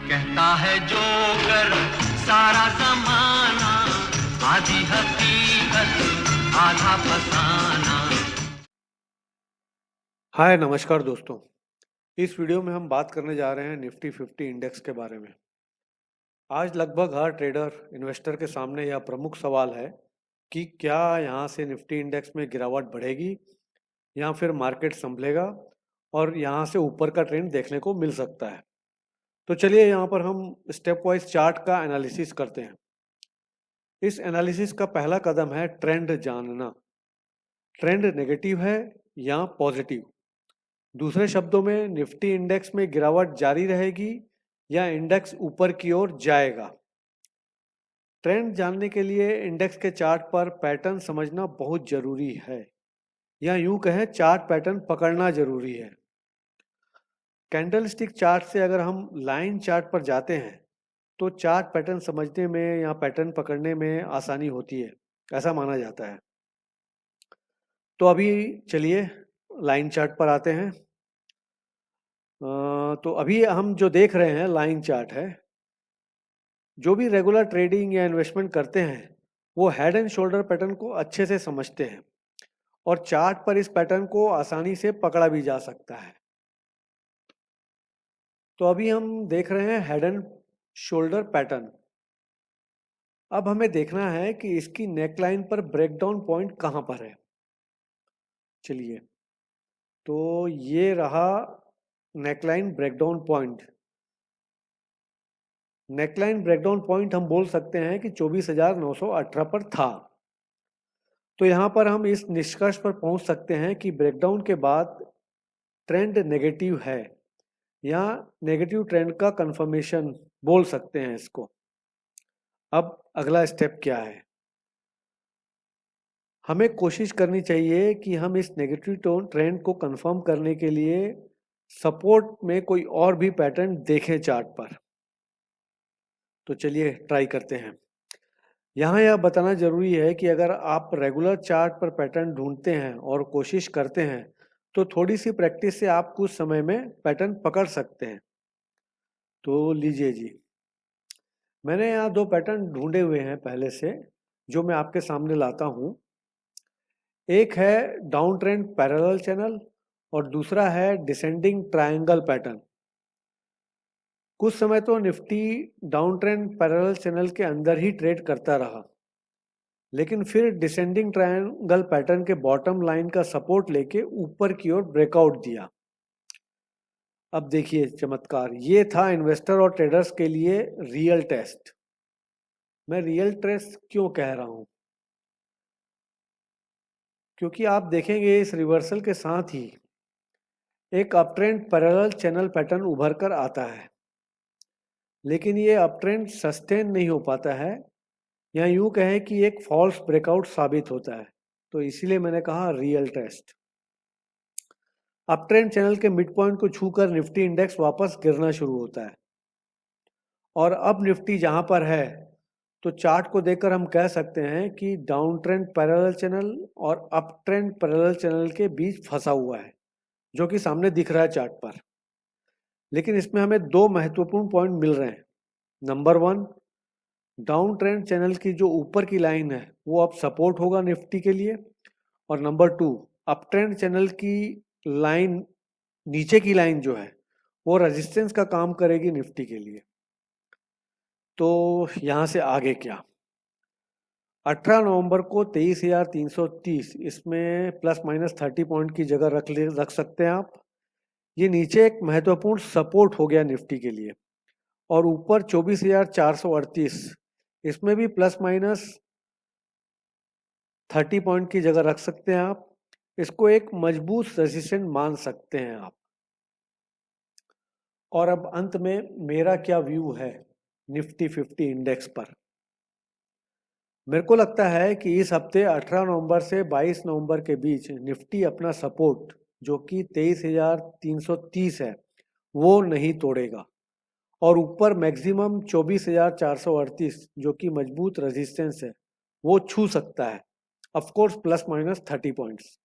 कहता है जोकर सारा जमाना, आधी हकीकत आधा फसाना। हाय नमस्कार दोस्तों। इस वीडियो में हम बात करने जा रहे हैं निफ्टी 50 इंडेक्स के बारे में। आज लगभग हर ट्रेडर इन्वेस्टर के सामने यह प्रमुख सवाल है कि क्या यहाँ से निफ्टी इंडेक्स में गिरावट बढ़ेगी या फिर मार्केट संभलेगा और यहाँ से ऊपर का ट्रेंड देखने को मिल सकता है। तो चलिए यहाँ पर हम स्टेप वाइज चार्ट का एनालिसिस करते हैं। इस एनालिसिस का पहला कदम है ट्रेंड जानना। ट्रेंड नेगेटिव है या पॉजिटिव। दूसरे शब्दों में निफ्टी इंडेक्स में गिरावट जारी रहेगी या इंडेक्स ऊपर की ओर जाएगा। ट्रेंड जानने के लिए इंडेक्स के चार्ट पर पैटर्न समझना बहुत जरूरी है, या यूं कहें चार्ट पैटर्न पकड़ना जरूरी है। कैंडलस्टिक चार्ट से अगर हम लाइन चार्ट पर जाते हैं तो चार्ट पैटर्न समझने में या पैटर्न पकड़ने में आसानी होती है, ऐसा माना जाता है। तो अभी चलिए लाइन चार्ट पर आते हैं। तो अभी हम जो देख रहे हैं लाइन चार्ट है। जो भी रेगुलर ट्रेडिंग या इन्वेस्टमेंट करते हैं वो हेड एंड शोल्डर पैटर्न को अच्छे से समझते हैं और चार्ट पर इस पैटर्न को आसानी से पकड़ा भी जा सकता है। तो अभी हम देख रहे हैं हेड एंड शोल्डर पैटर्न। अब हमें देखना है कि इसकी नेकलाइन पर ब्रेकडाउन पॉइंट कहां पर है। चलिए, तो ये रहा neckline breakdown point. Neckline breakdown point हम बोल सकते हैं कि 24,918 पर था। तो यहां पर हम इस निष्कर्ष पर पहुंच सकते हैं कि ब्रेकडाउन के बाद ट्रेंड नेगेटिव है, या नेगेटिव ट्रेंड का कंफर्मेशन बोल सकते हैं इसको। अब अगला स्टेप क्या है? हमें कोशिश करनी चाहिए कि हम इस नेगेटिव ट्रेंड को कंफर्म करने के लिए सपोर्ट में कोई और भी पैटर्न देखें चार्ट पर। तो चलिए ट्राई करते हैं। यहाँ यह बताना जरूरी है कि अगर आप रेगुलर चार्ट पर पैटर्न ढूंढते हैं और कोशिश करते हैं तो थोड़ी सी प्रैक्टिस से आप कुछ समय में पैटर्न पकड़ सकते हैं। तो लीजिए जी, मैंने यहाँ दो पैटर्न ढूंढे हुए हैं पहले से, जो मैं आपके सामने लाता हूँ। एक है डाउन ट्रेंड पैरेलल चैनल और दूसरा है डिसेंडिंग ट्रायंगल पैटर्न। कुछ समय तो Nifty down trend parallel channel के अंदर ही ट्रेड करता रहा, लेकिन फिर डिसेंडिंग ट्रायंगल पैटर्न के बॉटम लाइन का सपोर्ट लेके ऊपर की ओर ब्रेकआउट दिया। अब देखिए चमत्कार, ये था इन्वेस्टर और ट्रेडर्स के लिए रियल टेस्ट। मैं रियल टेस्ट क्यों कह रहा हूं? क्योंकि आप देखेंगे इस रिवर्सल के साथ ही एक अपट्रेंड पैरेलल चैनल पैटर्न उभर कर आता है, लेकिन ये अपट्रेंड सस्टेन नहीं हो पाता है, या यूं कहें कि एक फॉल्स ब्रेकआउट साबित होता है। तो इसीलिए मैंने कहा रियल टेस्ट। अपट्रेंड चैनल के मिड पॉइंट को छूकर निफ्टी इंडेक्स वापस गिरना शुरू होता है, और अब निफ्टी जहां पर है तो चार्ट को देखकर हम कह सकते हैं कि डाउन ट्रेंड पैरेलल चैनल और अप ट्रेंड पैरेलल चैनल के बीच फंसा हुआ है, जो कि सामने दिख रहा है चार्ट पर। लेकिन इसमें हमें दो महत्वपूर्ण पॉइंट मिल रहे हैं। Number one, down trend channel की जो ऊपर की लाइन है वो अब सपोर्ट होगा निफ्टी के लिए, और number two, up trend channel की लाइन, नीचे की लाइन जो है वो रेजिस्टेंस का काम करेगी निफ्टी के लिए। तो यहां से आगे क्या? 18 नवंबर को 23,330, इसमें प्लस माइनस 30 पॉइंट की जगह रख सकते हैं आप। ये नीचे एक महत्वपूर्ण सपोर्ट हो गया निफ्टी के लिए, और ऊपर 24,438, इसमें भी प्लस माइनस 30 पॉइंट की जगह रख सकते हैं आप। इसको एक मजबूत रेजिस्टेंस मान सकते हैं आप। और अब अंत में मेरा क्या व्यू है निफ्टी 50 इंडेक्स पर? मेरे को लगता है कि इस हफ्ते 18 नवंबर से 22 नवंबर के बीच निफ्टी अपना सपोर्ट, जो कि 23,330 है, वो नहीं तोड़ेगा, और ऊपर मैक्सिमम 24,438, जो कि मजबूत रेजिस्टेंस है, वो छू सकता है, of course plus minus 30 points.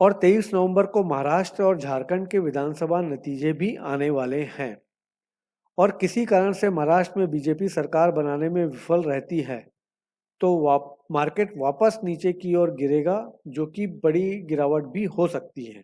और 23 नवंबर को महाराष्ट्र और झारखंड के विधानसभा नतीजे भी आने वाले हैं। और किसी कारण से महाराष्ट्र में बीजेपी सरकार बनाने में विफल रहती है तो मार्केट वापस नीचे की ओर गिरेगा, जो कि बड़ी गिरावट भी हो सकती है।